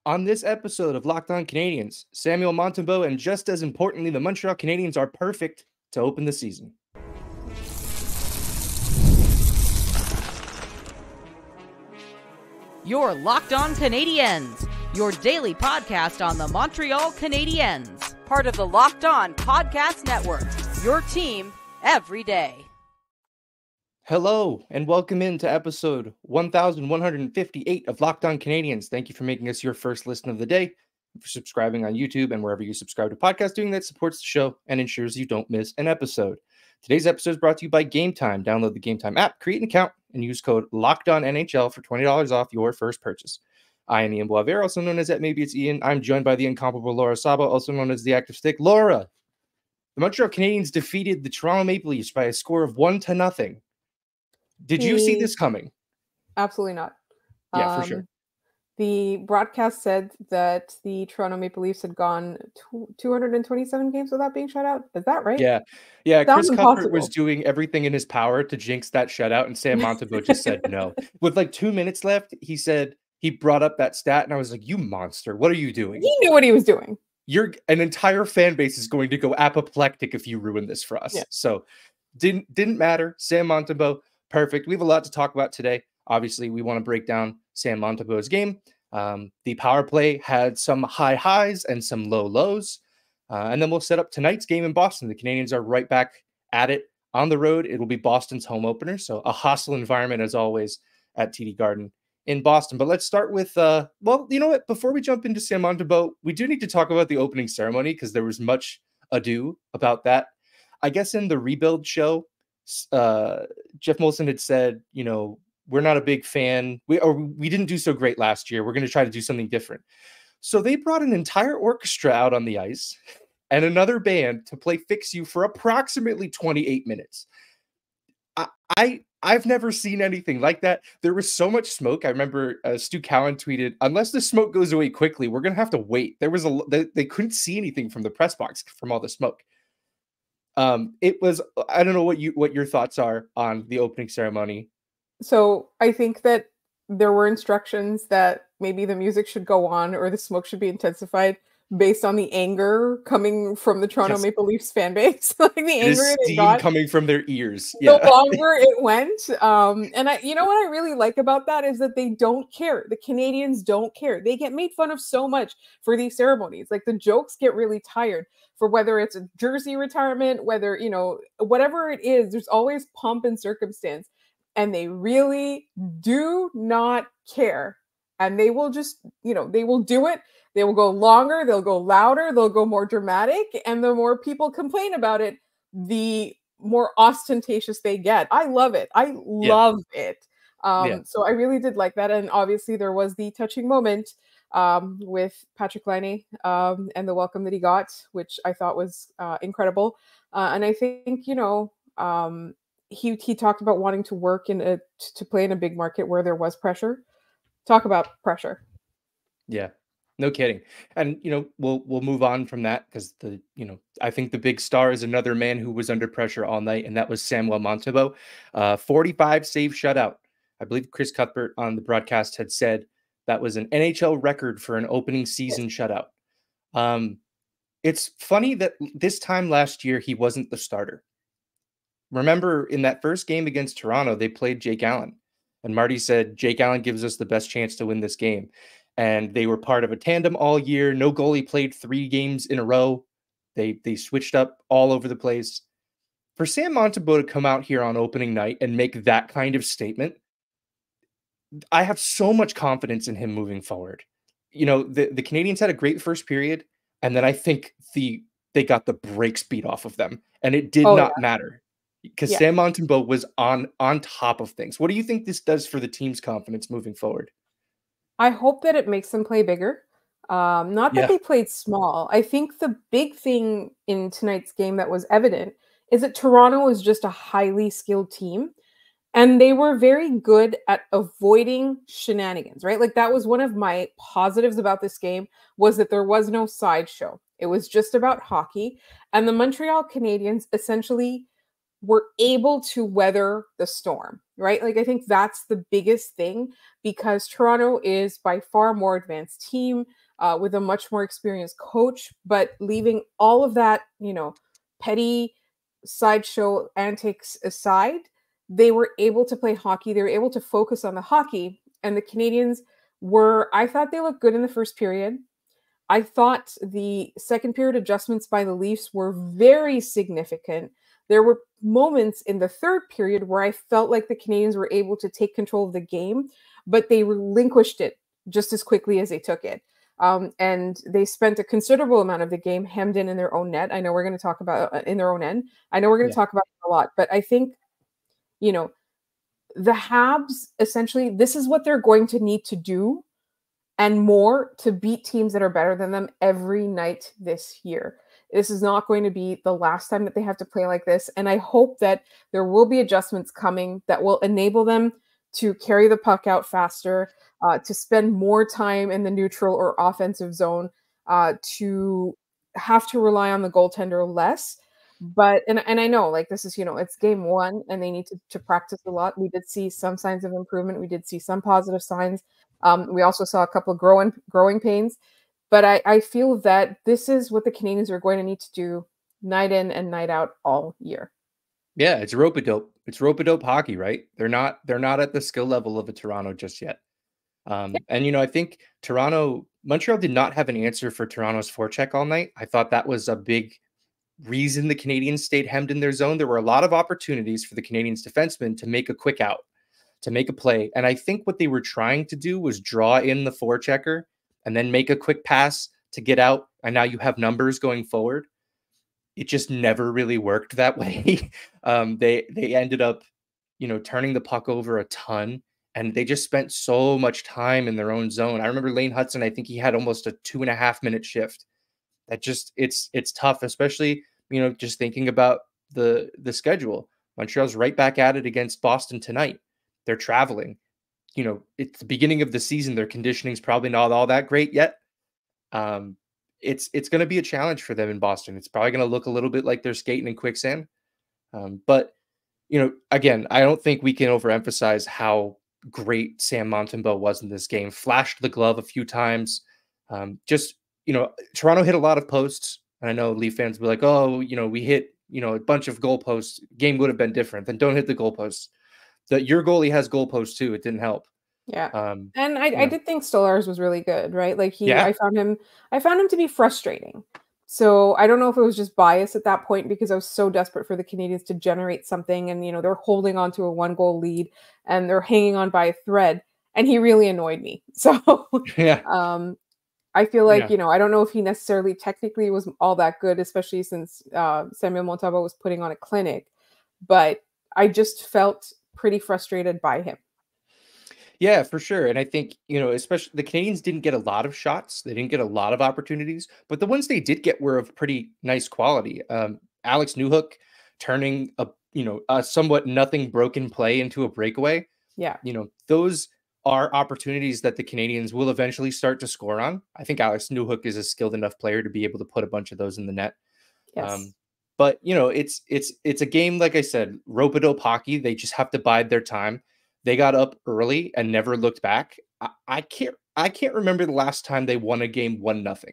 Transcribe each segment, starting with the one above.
On this episode of Locked On Canadiens, Samuel Montembeault and just as importantly, the Montreal Canadiens are perfect to open the season. You're Locked On Canadiens, your daily podcast on the Montreal Canadiens, part of the Locked On Podcast Network, your team every day. Hello, and welcome into episode 1158 of Locked On Canadiens. Thank you for making us your first listen of the day, for subscribing on YouTube and wherever you subscribe to podcasts. Doing that supports the show and ensures you don't miss an episode. Today's episode is brought to you by Gametime. Download the Gametime app, create an account, and use code LOCKEDONNHL for $20 off your first purchase. I am Ian Boisvert, also known as Maybe It's Ian. I'm joined by the incomparable Laura Saba, also known as the Active Stick. Laura, the Montreal Canadiens defeated the Toronto Maple Leafs by a score of 1-0. Did you see this coming? Absolutely not. Yeah, for sure. The broadcast said that the Toronto Maple Leafs had gone 227 games without being shut out. Is that right? Yeah. Chris Caufield was doing everything in his power to jinx that shutout, and Sam Montembeault just said no. With like 2 minutes left, he brought up that stat, and I was like, "You monster! What are you doing?" He knew what he was doing. An entire fan base is going to go apoplectic if you ruin this for us. Yeah. So didn't matter. Sam Montembeault. Perfect. We have a lot to talk about today. Obviously, we want to break down Sam Montembeault's game. The power play had some high highs and some low lows. And then we'll set up tonight's game in Boston. The Canadiens are right back at it on the road. It will be Boston's home opener. So a hostile environment, as always, at TD Garden in Boston. But let's start with, well, you know what? Before we jump into Sam Montembeault, we do need to talk about the opening ceremony because there was much ado about that. I guess in the rebuild show, Jeff Molson had said, we're not a big fan. We didn't do so great last year. We're going to try to do something different. So they brought an entire orchestra out on the ice and another band to play Fix You for approximately 28 minutes. I've never seen anything like that. There was so much smoke. I remember Stu Cowan tweeted, "Unless the smoke goes away quickly, we're going to have to wait." They couldn't see anything from the press box from all the smoke. It was, I don't know what your thoughts are on the opening ceremony. So I think that there were instructions that maybe the music should go on or the smoke should be intensified based on the anger coming from the Toronto Maple Leafs fan base. Like the anger they got coming from their ears. The longer it went. And what I really like about that is that they don't care. The Canadiens don't care. They get made fun of so much for these ceremonies. Like the jokes get really tired for whether it's a jersey retirement, whether, whatever it is, there's always pomp and circumstance. And they really do not care. And they will just, they will do it. They will go longer. They'll go louder. They'll go more dramatic. And the more people complain about it, the more ostentatious they get. I love it. I love it. So I really did like that. And obviously there was the touching moment with Patrick Laine and the welcome that he got, which I thought was incredible. And I think, he talked about wanting to work to play in a big market where there was pressure. Talk about pressure. Yeah, no kidding. And, we'll move on from that because I think the big star is another man who was under pressure all night, and that was Samuel Montembeault. 45 save shutout. I believe Chris Cuthbert on the broadcast had said that was an NHL record for an opening season shutout. It's funny that this time last year, he wasn't the starter. Remember in that first game against Toronto, they played Jake Allen, and Marty said, Jake Allen gives us the best chance to win this game. And they were part of a tandem all year. No goalie played 3 games in a row. They switched up all over the place. For Sam Montembeault to come out here on opening night and make that kind of statement, I have so much confidence in him moving forward. The Canadiens had a great first period, and then I think they got the brakes beat off of them, and it did not matter because Sam Montembeault was on top of things. What do you think this does for the team's confidence moving forward? I hope that it makes them play bigger. Not that they played small. I think the big thing in tonight's game that was evident is that Toronto is just a highly skilled team. And they were very good at avoiding shenanigans, right? Like that was one of my positives about this game was that there was no sideshow. It was just about hockey. And the Montreal Canadiens essentially were able to weather the storm, right? Like, I think that's the biggest thing, because Toronto is by far more advanced team with a much more experienced coach, but leaving all of that, petty sideshow antics aside, they were able to play hockey. They were able to focus on the hockey, and the Canadiens I thought they looked good in the first period. I thought the second period adjustments by the Leafs were very significant. There were moments in the third period where I felt like the Canadiens were able to take control of the game, but they relinquished it just as quickly as they took it. And they spent a considerable amount of the game hemmed in their own net. I know we're going to talk about in their own end. I know we're going to talk about it a lot, but I think, the Habs, essentially, this is what they're going to need to do and more to beat teams that are better than them every night this year. This is not going to be the last time that they have to play like this. And I hope that there will be adjustments coming that will enable them to carry the puck out faster, to spend more time in the neutral or offensive zone, to have to rely on the goaltender less. But, and I know, like, this is, it's game one and they need to practice a lot. We did see some signs of improvement. We did see some positive signs. We also saw a couple of growing pains. But I feel that this is what the Canadiens are going to need to do night in and night out all year. Yeah, it's rope-a-dope. It's rope-a-dope hockey, right? They're not at the skill level of a Toronto just yet. And I think Montreal did not have an answer for Toronto's forecheck all night. I thought that was a big reason the Canadiens stayed hemmed in their zone. There were a lot of opportunities for the Canadiens defensemen to make a quick out, to make a play. And I think what they were trying to do was draw in the forechecker and then make a quick pass to get out. And now you have numbers going forward. It just never really worked that way. They ended up, turning the puck over a ton, and they just spent so much time in their own zone. I remember Lane Hudson, I think he had almost a 2.5-minute shift. That just, it's tough, especially, just thinking about the schedule. Montreal's right back at it against Boston tonight. They're traveling. It's the beginning of the season. Their conditioning is probably not all that great yet. It's going to be a challenge for them in Boston. It's probably going to look a little bit like they're skating in quicksand. But, again, I don't think we can overemphasize how great Sam Montembeault was in this game. Flashed the glove a few times. Toronto hit a lot of posts. And I know Leaf fans will be like, oh, we hit, a bunch of goalposts. Game would have been different. Then don't hit the goalposts. Your goalie has goalposts too. It didn't help. Yeah. And I did think Stolarz was really good, right? Like I found him to be frustrating. So I don't know if it was just bias at that point, because I was so desperate for the Canadiens to generate something, and they're holding on to a 1-goal lead and they're hanging on by a thread, and he really annoyed me. So I feel like, I don't know if he necessarily technically was all that good, especially since Samuel Montembeault was putting on a clinic, but I just felt pretty frustrated by him. Yeah, for sure. And I think, especially the Canadiens didn't get a lot of shots. They didn't get a lot of opportunities, but the ones they did get were of pretty nice quality. Alex Newhook turning a somewhat nothing broken play into a breakaway. Yeah. Those are opportunities that the Canadiens will eventually start to score on. I think Alex Newhook is a skilled enough player to be able to put a bunch of those in the net. Yes. But it's a game, like I said, rope-a-dope hockey. They just have to bide their time. They got up early and never looked back. I can't remember the last time they won a game 1-0.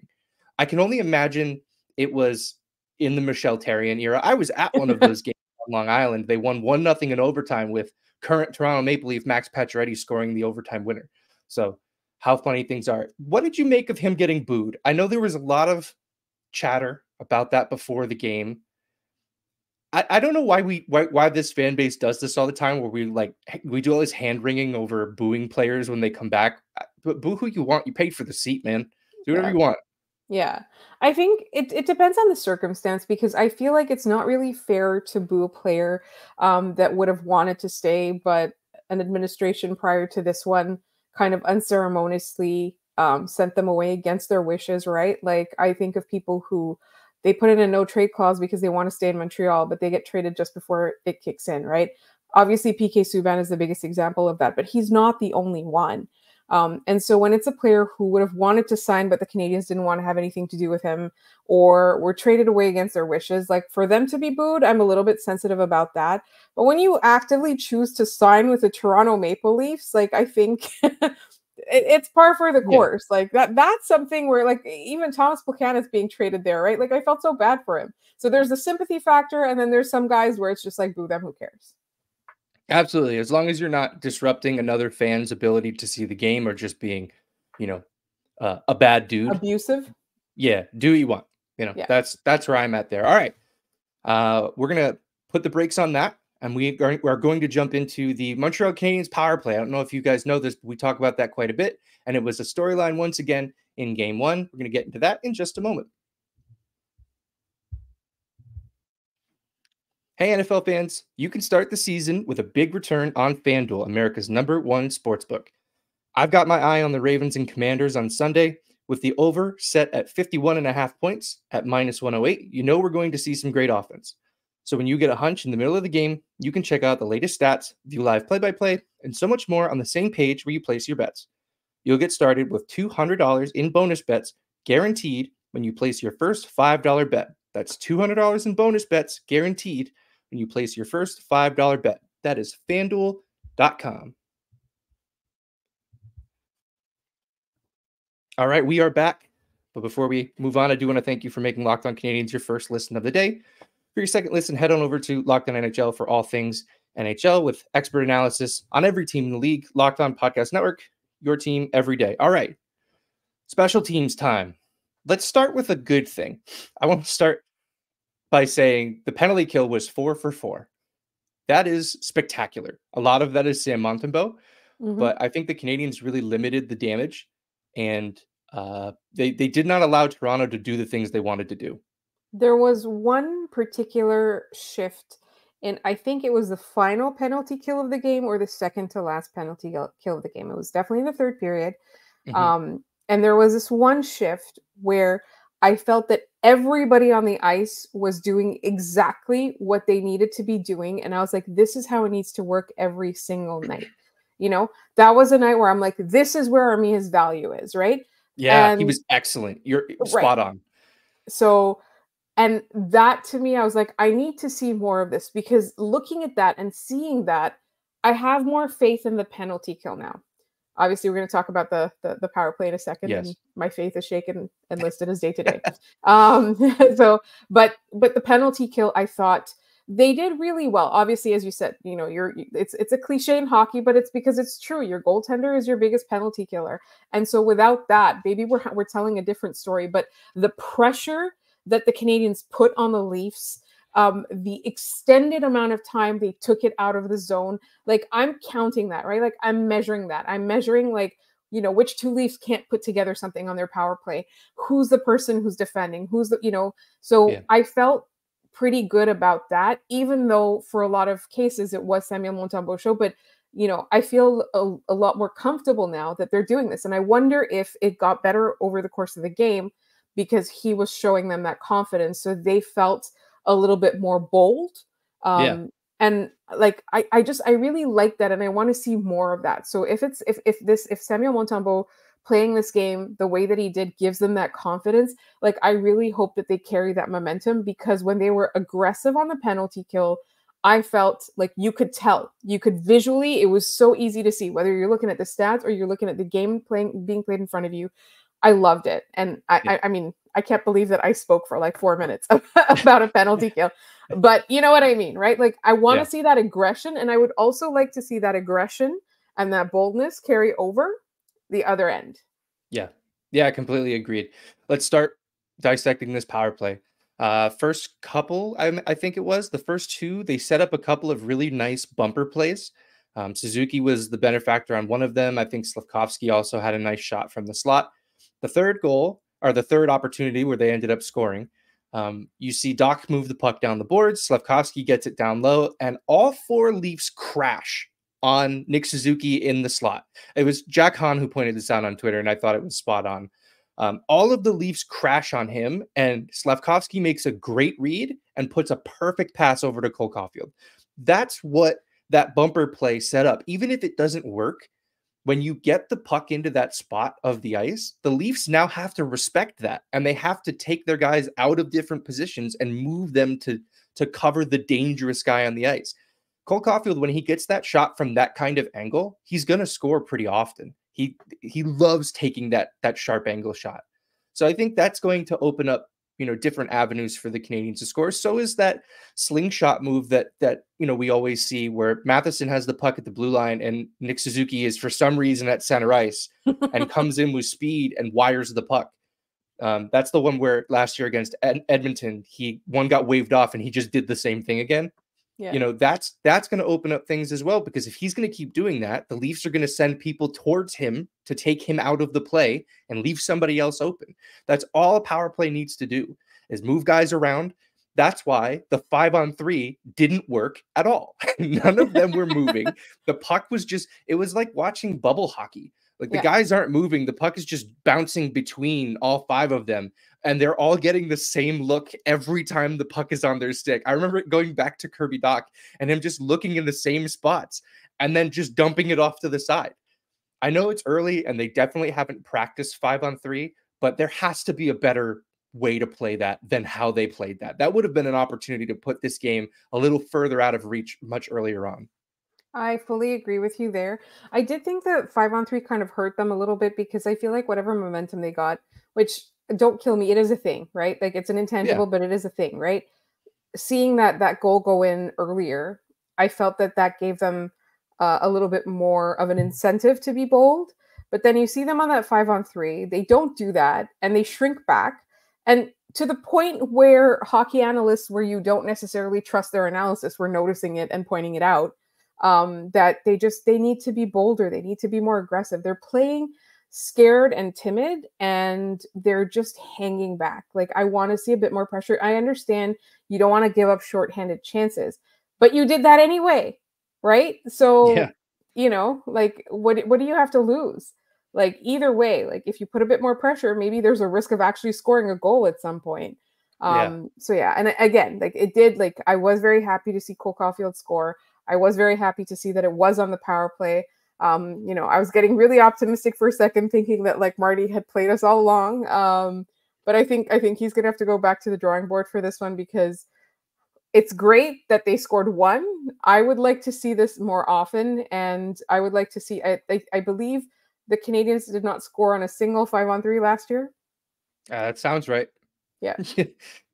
I can only imagine it was in the Michel Therrien era. I was at one of those games on Long Island. They won 1-0 in overtime with current Toronto Maple Leaf Max Pacioretty scoring the overtime winner. So how funny things are. What did you make of him getting booed? I know there was a lot of chatter about that before the game. I don't know why this fan base does this all the time, where we do all this hand wringing over booing players when they come back. But boo who you want. You paid for the seat, man. Do whatever you want. Yeah. I think it depends on the circumstance, because I feel like it's not really fair to boo a player that would have wanted to stay, but an administration prior to this one kind of unceremoniously sent them away against their wishes, right? Like, I think of people who they put in a no trade clause because they want to stay in Montreal, but they get traded just before it kicks in, right? Obviously, PK Subban is the biggest example of that, but he's not the only one. And so when it's a player who would have wanted to sign, but the Canadiens didn't want to have anything to do with him, or were traded away against their wishes, like for them to be booed, I'm a little bit sensitive about that. But when you actively choose to sign with the Toronto Maple Leafs, like I think it's par for the course. Like that's something where like even Thomas Plekanec being traded there, right? Like I felt so bad for him. So there's the sympathy factor, and then there's some guys where it's just like, boo them, who cares? Absolutely. As long as you're not disrupting another fan's ability to see the game or just being, a bad dude. Abusive. Yeah. Do what you want. That's where I'm at there. All right. We're going to put the brakes on that. And we're going to jump into the Montreal Canadiens power play. I don't know if you guys know this, but we talk about that quite a bit. And it was a storyline once again in game one. We're going to get into that in just a moment. Hey, NFL fans, you can start the season with a big return on FanDuel, America's #1 sportsbook. I've got my eye on the Ravens and Commanders on Sunday with the over set at 51.5 points at -108. You know we're going to see some great offense. So when you get a hunch in the middle of the game, you can check out the latest stats, view live play-by-play, and so much more on the same page where you place your bets. You'll get started with $200 in bonus bets guaranteed when you place your first $5 bet. That's $200 in bonus bets guaranteed when you place your first $5 bet. That is FanDuel.com. All right, we are back. But before we move on, I do want to thank you for making Locked On Canadiens your first listen of the day. For your second listen, head on over to Locked On NHL for all things NHL with expert analysis on every team in the league. Locked On Podcast Network, your team every day. All right, special teams time. Let's start with a good thing. I want to start by saying the penalty kill was 4 for 4. That is spectacular. A lot of that is Sam Montembeault, but I think the Canadiens really limited the damage, and they did not allow Toronto to do the things they wanted to do. There was one particular shift, and I think it was the final penalty kill of the game or the second to last penalty kill of the game. It was definitely in the third period. And there was this one shift where I felt that everybody on the ice was doing exactly what they needed to be doing. And I was like, this is how it needs to work every single night. That was a night where I'm like, this is where Armia's value is, right? Yeah, he was excellent. You're spot on. So, and that to me, I was like, I need to see more of this, because looking at that and seeing that, I have more faith in the penalty kill now. Obviously, we're going to talk about the power play in a second. Yes. And my faith is shaken and listed as day to day. But the penalty kill, I thought they did really well. Obviously, as you said, it's a cliche in hockey, but it's because it's true. Your goaltender is your biggest penalty killer, and so without that, maybe we're telling a different story. But the pressure that the Canadiens put on the Leafs, the extended amount of time they took it out of the zone, like I'm counting that, right? Like I'm measuring that. I'm measuring which two Leafs can't put together something on their power play. Who's the person who's defending? Who's the, so yeah. I felt pretty good about that, even though for a lot of cases it was Samuel Montembeault show, but I feel a lot more comfortable now that they're doing this. And I wonder if it got better over the course of the game because he was showing them that confidence. So they felt a little bit more bold. And like, I really like that. And I want to see more of that. So if Samuel Montembeault playing this game the way that he did gives them that confidence, like I really hope that they carry that momentum, because when they were aggressive on the penalty kill, I felt like you could visually, it was so easy to see whether you're looking at the stats or you're looking at the game being played in front of you. I loved it. And I mean, I can't believe that I spoke for like 4 minutes about a penalty kill, but you know what I mean, right? Like I want to see that aggression, and I would also like to see that aggression and that boldness carry over the other end. Yeah, completely agreed. Let's start dissecting this power play. First couple, I think it was the first two, they set up a couple of really nice bumper plays. Suzuki was the benefactor on one of them. I think Slavkovsky also had a nice shot from the slot. The third goal, or the third opportunity where they ended up scoring, you see Doc move the puck down the boards, Slavkovsky gets it down low, and all four Leafs crash on Nick Suzuki in the slot. It was Jack Hahn who pointed this out on Twitter, and I thought it was spot on. All of the Leafs crash on him, and Slavkovsky makes a great read and puts a perfect pass over to Caufield. That's what that bumper play set up. Even if it doesn't work, when you get the puck into that spot of the ice, the Leafs now have to respect that, and they have to take their guys out of different positions and move them to cover the dangerous guy on the ice. Cole Caufield, when he gets that shot from that kind of angle, he's going to score pretty often. He loves taking that sharp angle shot. So I think that's going to open up, different avenues for the Canadiens to score. So is that slingshot move that we always see, where Matheson has the puck at the blue line and Nick Suzuki is for some reason at center ice and comes in with speed and wires the puck. That's the one where last year against Edmonton, one got waved off and he just did the same thing again. Yeah. That's going to open up things as well, because if he's going to keep doing that, the Leafs are going to send people towards him to take him out of the play and leave somebody else open. That's all a power play needs to do, is move guys around. That's why the 5-on-3 didn't work at all. None of them were moving. The puck was it was like watching bubble hockey. Like the guys aren't moving. The puck is just bouncing between all 5 of them. And they're all getting the same look every time the puck is on their stick. I remember going back to Kirby Dach and him just looking in the same spots and then just dumping it off to the side. I know it's early and they definitely haven't practiced 5-on-3, but there has to be a better way to play that than how they played that. That would have been an opportunity to put this game a little further out of reach much earlier on. I fully agree with you there. I did think that 5-on-3 kind of hurt them a little bit, because I feel like whatever momentum they got, which, don't kill me, it is a thing, right? Like, it's an intangible, but it is a thing, right? Seeing that goal go in earlier, I felt that gave them a little bit more of an incentive to be bold. But then you see them on that 5-on-3, they don't do that, and they shrink back. And to the point where hockey analysts, where you don't necessarily trust their analysis, were noticing it and pointing it out, that they need to be bolder. They need to be more aggressive. They're playing scared and timid, and they're just hanging back. Like, I want to see a bit more pressure. I understand you don't want to give up shorthanded chances, but you did that anyway, right? So, like, what do you have to lose? Like, either way, like, if you put a bit more pressure, maybe there's a risk of actually scoring a goal at some point. So yeah, and again, like, it did, like, I was very happy to see Cole Caufield score. I was very happy to see that it was on the power play. I was getting really optimistic for a second, thinking that, like, Marty had played us all along. But I think he's gonna have to go back to the drawing board for this one, because it's great that they scored one. I would like to see this more often, and I would like to see. I believe the Canadiens did not score on a single 5-on-3 last year. That sounds right. Yeah.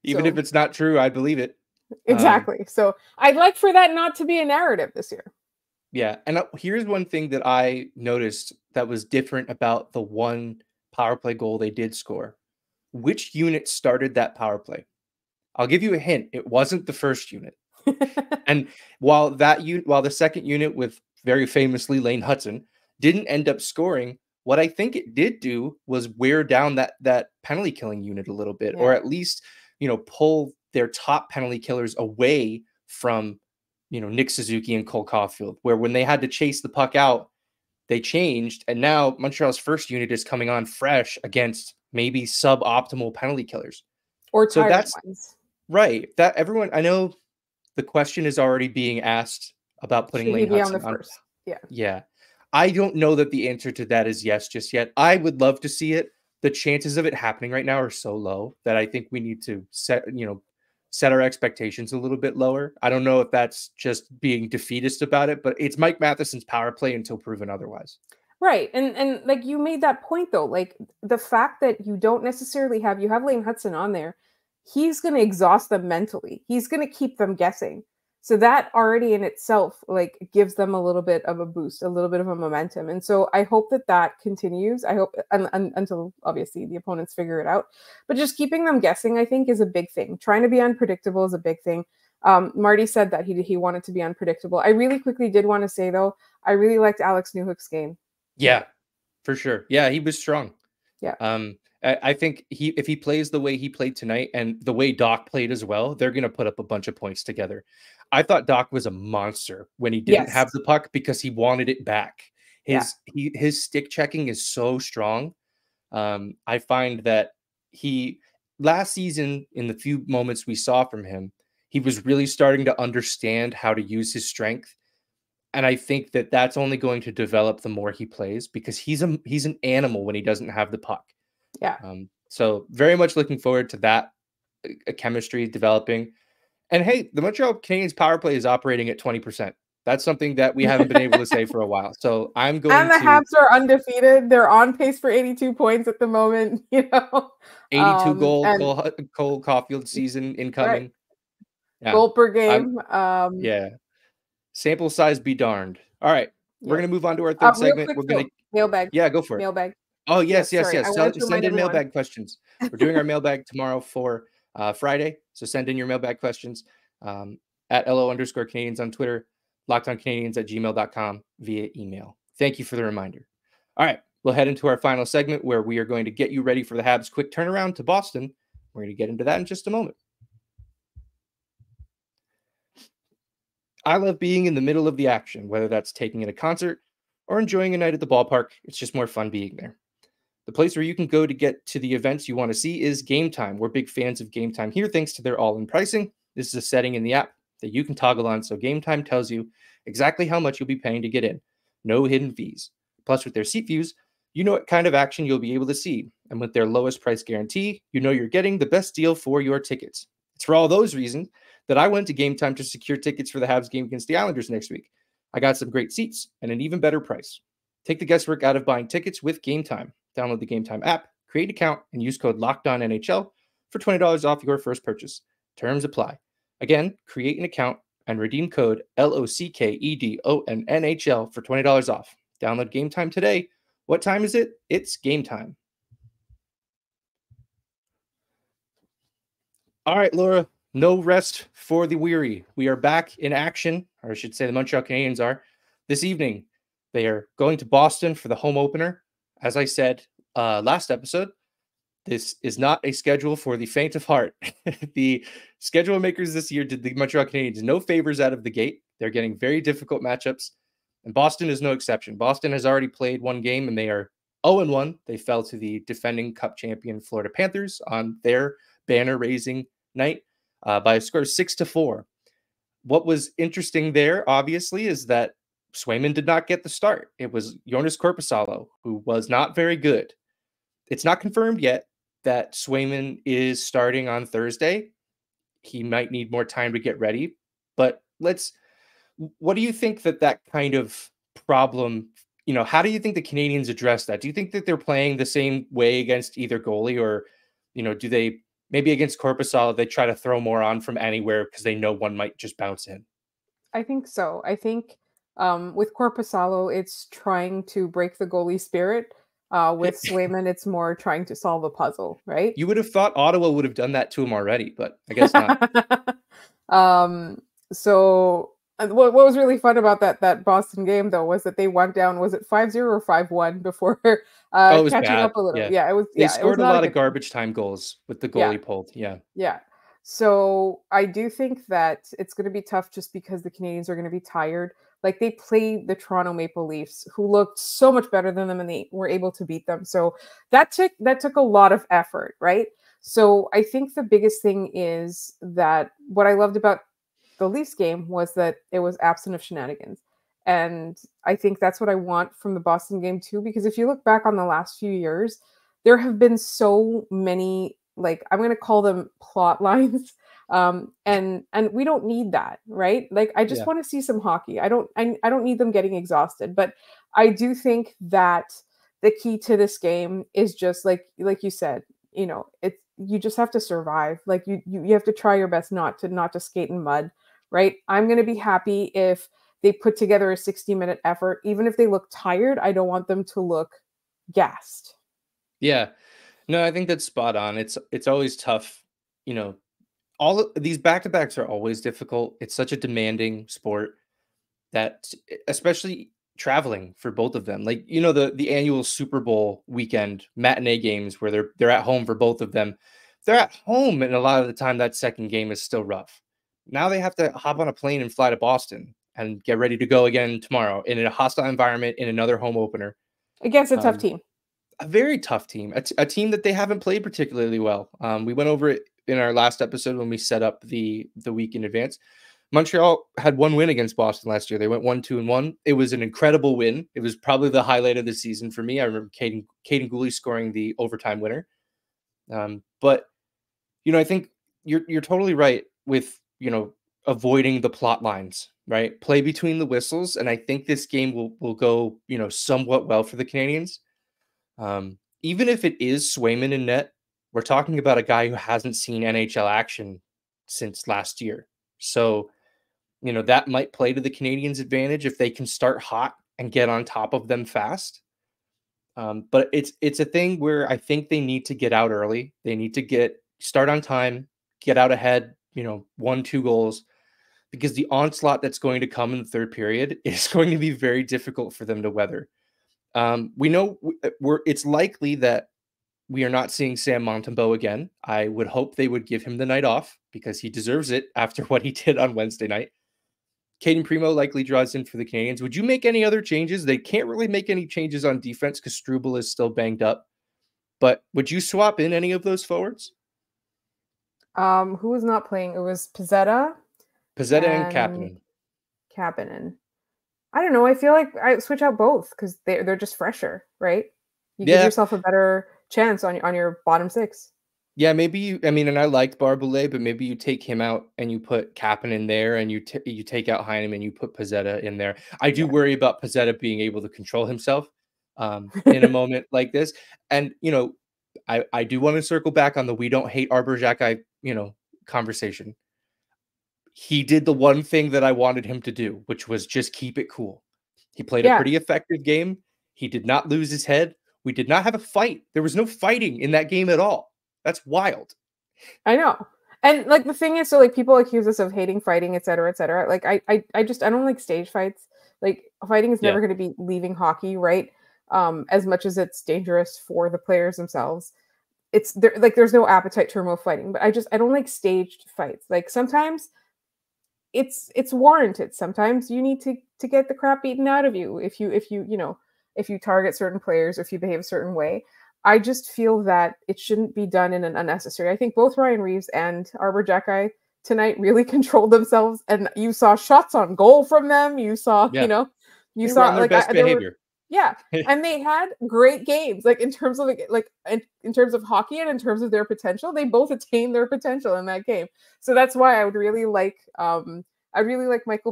Even if it's not true, I believe it. Exactly. So I'd like for that not to be a narrative this year. Yeah. And here's one thing that I noticed that was different about the one power play goal they did score. Which unit started that power play? I'll give you a hint. It wasn't the first unit. And while the second unit, with very famously Lane Hudson, didn't end up scoring, what I think it did do was wear down that penalty killing unit a little bit, or at least, pull their top penalty killers away from, Nick Suzuki and Cole Caufield, where when they had to chase the puck out, they changed. And now Montreal's first unit is coming on fresh against maybe suboptimal penalty killers. Or tired ones. Right. That everyone, I know the question is already being asked about putting Lane Hudson on the first. Yeah. I don't know that the answer to that is yes just yet. I would love to see it. The chances of it happening right now are so low that I think we need to set our expectations a little bit lower. I don't know if that's just being defeatist about it, but it's Mike Matheson's power play until proven otherwise. Right. And like, you made that point though, like, the fact that you don't necessarily have Lane Hudson on there, he's going to exhaust them mentally. He's going to keep them guessing. So that already in itself, like, gives them a little bit of a boost, a little bit of a momentum. And so I hope that continues. I hope until obviously the opponents figure it out, but just keeping them guessing, I think, is a big thing. Trying to be unpredictable is a big thing. Marty said that he wanted to be unpredictable. I really quickly did want to say though, I really liked Alex Newhook's game. Yeah, for sure. Yeah, he was strong. Yeah. I think if he plays the way he played tonight and the way Dach played as well, they're going to put up a bunch of points together. I thought Dach was a monster when he didn't have the puck, because he wanted it back. His stick checking is so strong. I find that last season, in the few moments we saw from him, he was really starting to understand how to use his strength. And I think that that's only going to develop the more he plays, because he's an animal when he doesn't have the puck. Yeah. So very much looking forward to that chemistry developing. And hey, the Montreal Canadiens power play is operating at 20%. That's something that we haven't been able to say for a while. So I'm going and the to Habs are undefeated. They're on pace for 82 points at the moment, 82 goal and Cole Caufield season incoming. right. Yeah. Goal per game. Yeah. Sample size be darned. All right. We're going to move on to our third Real segment. quick, We're going to mailbag. Yeah, go for it. Mailbag. Oh, yes. Sorry. I wanted to Send remind in everyone. mailbag questions. We're doing our mailbag tomorrow for Friday. So send in your mailbag questions at LO_Canadiens on Twitter, lockedoncanadiens@gmail.com via email. Thank you for the reminder. All right. We'll head into our final segment where we are going to get you ready for the Habs' quick turnaround to Boston. We're going to get into that in just a moment. I love being in the middle of the action, whether that's taking in a concert or enjoying a night at the ballpark. It's just more fun being there. The place where you can go to get to the events you want to see is Gametime. We're big fans of Gametime here thanks to their all-in pricing. This is a setting in the app that you can toggle on, so Gametime tells you exactly how much you'll be paying to get in. No hidden fees. Plus, with their seat views, you know what kind of action you'll be able to see. And with their lowest price guarantee, you know you're getting the best deal for your tickets. It's for all those reasons that I went to Gametime to secure tickets for the Habs game against the Islanders next week. I got some great seats and an even better price. Take the guesswork out of buying tickets with Gametime. Download the Gametime app, create an account, and use code LOCKEDONNHL for $20 off your first purchase. Terms apply. Again, create an account and redeem code LOCKEDONNHL for $20 off. Download Gametime today. What time is it? It's Gametime. All right, Laura. No rest for the weary. We are back in action, or I should say the Montreal Canadiens are. This evening, they are going to Boston for the home opener. As I said last episode, this is not a schedule for the faint of heart. The schedule makers this year did the Montreal Canadiens no favors out of the gate. They're getting very difficult matchups, and Boston is no exception. Boston has already played one game, and they are 0-1. They fell to the defending Cup champion Florida Panthers on their banner-raising night by a score of 6-4. What was interesting there, obviously, is that Swayman did not get the start. It was Jonas Korpisalo, who was not very good. It's not confirmed yet that Swayman is starting on Thursday. He might need more time to get ready. But what do you think that kind of problem, how do you think the Canadiens address that? Do you think that they're playing the same way against either goalie, or, do they maybe against Korpisalo, they try to throw more on from anywhere because they know one might just bounce in? I think so. I think with Korpisalo, it's trying to break the goalie spirit. With Swayman, it's more trying to solve a puzzle, right? You would have thought Ottawa would have done that to him already, but I guess not. So what was really fun about that Boston game, though, was that they went down, was it 5-0 or 5-1 before catching bad. up a little? Yeah, it was. They scored a lot of garbage time goals with the goalie pulled. Yeah. So I do think that it's going to be tough just because the Canadiens are going to be tired. Like, they played the Toronto Maple Leafs, who looked so much better than them, and they were able to beat them. So that took a lot of effort, right? So I think the biggest thing is that what I loved about the Leafs game was that it was absent of shenanigans. And I think that's what I want from the Boston game too, because if you look back on the last few years, there have been so many, like, I'm going to call them plot lines. And we don't need that, right? Like, I just want to see some hockey. I don't need them getting exhausted, but I do think that the key to this game is just like you said, you just have to survive. Like, you have to try your best not to skate in mud, right? I'm going to be happy if they put together a 60-minute effort. Even if they look tired, I don't want them to look gassed. Yeah. No, I think that's spot on. It's always tough. All of these back-to-backs are always difficult. It's such a demanding sport that, especially traveling for both of them, like, the annual Super Bowl weekend matinee games where they're at home for both of them. They're at home, and a lot of the time that second game is still rough. Now they have to hop on a plane and fly to Boston and get ready to go again tomorrow in a hostile environment in another home opener against a tough team. A very tough team, a team that they haven't played particularly well. We went over it in our last episode when we set up the week in advance. Montreal had one win against Boston last year. They went 1-2-1. It was an incredible win. It was probably the highlight of the season for me. I remember Caden Gooley scoring the overtime winner. But I think you're totally right with avoiding the plot lines, right? Play between the whistles, and I think this game will go somewhat well for the Canadiens. Even if it is Swayman in net, we're talking about a guy who hasn't seen NHL action since last year. So, that might play to the Canadiens' advantage if they can start hot and get on top of them fast. But it's a thing where I think they need to get out early. They need to start on time, get out ahead, 1-2 goals, because the onslaught that's going to come in the third period is going to be very difficult for them to weather. We know it's likely that we are not seeing Sam Montembeault again. I would hope they would give him the night off because he deserves it after what he did on Wednesday night. Caden Primo likely draws in for the Canadiens. Would you make any other changes? They can't really make any changes on defense because Struble is still banged up. But would you swap in any of those forwards? Who was not playing? It was Pizzetta and Kapanen. I don't know. I feel like I switch out both because they're just fresher, right? You give yourself a better chance on your bottom six. Yeah, maybe and I liked Barbelet, but maybe you take him out and you put Kapanen there, and you take out Heineman and you put Pizzetta in there. I do worry about Pizzetta being able to control himself in a moment like this. And, I do want to circle back on the we don't hate Arbor Xhekaj, conversation. He did the one thing that I wanted him to do, which was just keep it cool. He played a pretty effective game. He did not lose his head. We did not have a fight. There was no fighting in that game at all. That's wild. I know. And like the thing is, so like people accuse us of hating fighting, et cetera, et cetera. Like I don't like stage fights. Like fighting is never going to be leaving hockey, right? As much as it's dangerous for the players themselves. It's there, like there's no appetite to remove fighting, but I don't like staged fights. Like sometimes it's warranted. Sometimes you need to get the crap beaten out of you if you target certain players or if you behave a certain way. I just feel that it shouldn't be done in an unnecessary. I think both Ryan Reeves and Arbor Xhekaj tonight really controlled themselves, and you saw shots on goal from them. You saw, they saw like best behavior. And they had great games, like in terms of in terms of hockey and in terms of their potential. They both attained their potential in that game. So that's why I would really like Michael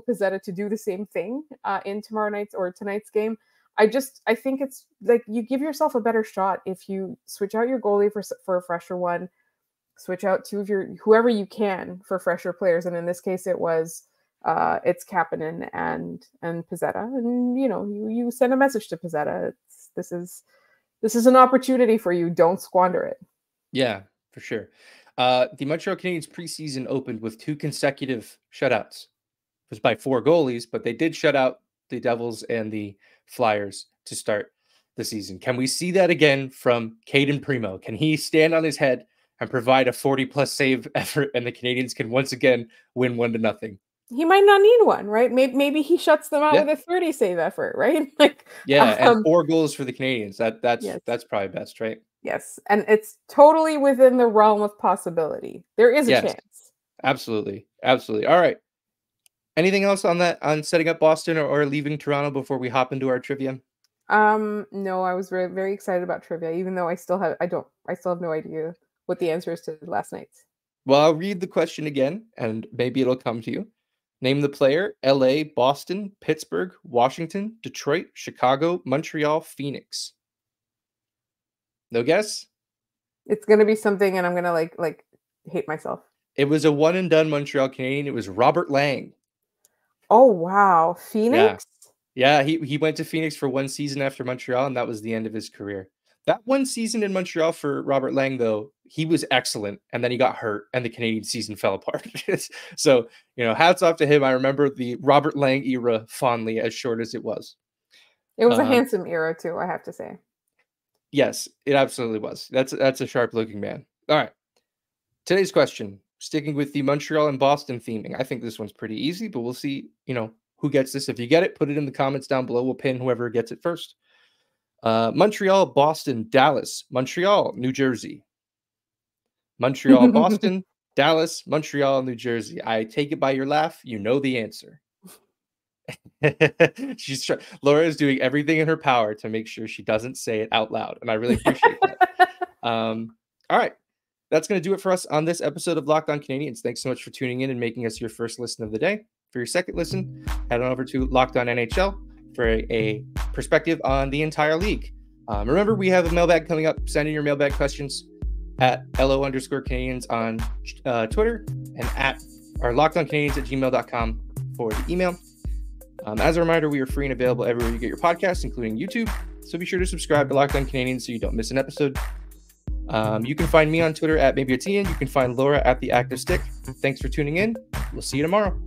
Pizzetta to do the same thing in tomorrow night's or tonight's game. I think it's like you give yourself a better shot if you switch out your goalie for a fresher one, switch out two of whoever you can for fresher players. And in this case, it's Kapanen and Pizzetta. And, you send a message to Pizzetta. This is an opportunity for you. Don't squander it. Yeah, for sure. The Montreal Canadiens preseason opened with 2 consecutive shutouts. It was by 4 goalies, but they did shut out the Devils and the Flyers to start the season. Can we see that again from Caden Primo? Can he stand on his head and provide a 40+ save effort, and the Canadiens can once again win 1-0? He might not need one, right? Maybe he shuts them out with a 30 save effort, right? And 4 goals for the Canadiens. That's probably best, right? Yes, and it's totally within the realm of possibility. There is a chance. Absolutely. All right. Anything else on that, on setting up Boston or leaving Toronto before we hop into our trivia? No, I was very, very excited about trivia, even though I still have no idea what the answer is to last night's. Well, I'll read the question again, and maybe it'll come to you. Name the player: LA, Boston, Pittsburgh, Washington, Detroit, Chicago, Montreal, Phoenix. No guess? It's going to be something, and I'm going to like hate myself. It was a one and done Montreal Canadian. It was Robert Lang. Oh, wow. Phoenix? Yeah, he went to Phoenix for 1 season after Montreal, and that was the end of his career. That 1 season in Montreal for Robert Lang, though, he was excellent, and then he got hurt, and the Canadian season fell apart. So, hats off to him. I remember the Robert Lang era fondly, as short as it was. It was a handsome era, too, I have to say. Yes, it absolutely was. That's a sharp-looking man. All right. Today's question, sticking with the Montreal and Boston theming. I think this one's pretty easy, but we'll see, who gets this. If you get it, put it in the comments down below. We'll pin whoever gets it first. Montreal, Boston, Dallas, Montreal, New Jersey. Montreal, Boston, Dallas, Montreal, New Jersey. I take it by your laugh. You know the answer. Laura is doing everything in her power to make sure she doesn't say it out loud, and I really appreciate that. All right, that's going to do it for us on this episode of Locked On Canadiens. Thanks so much for tuning in and making us your first listen of the day. For your second listen, head on over to Locked On NHL for a perspective on the entire league. Remember, we have a mailbag coming up. Send in your mailbag questions at LO_Canadiens on Twitter and at our LockedOnCanadiens@gmail.com for the email. As a reminder, we are free and available everywhere you get your podcasts, including YouTube. So be sure to subscribe to Locked On Canadiens so you don't miss an episode. You can find me on Twitter at @MaybeATian. You can find Laura at The Active Stick. Thanks for tuning in. We'll see you tomorrow.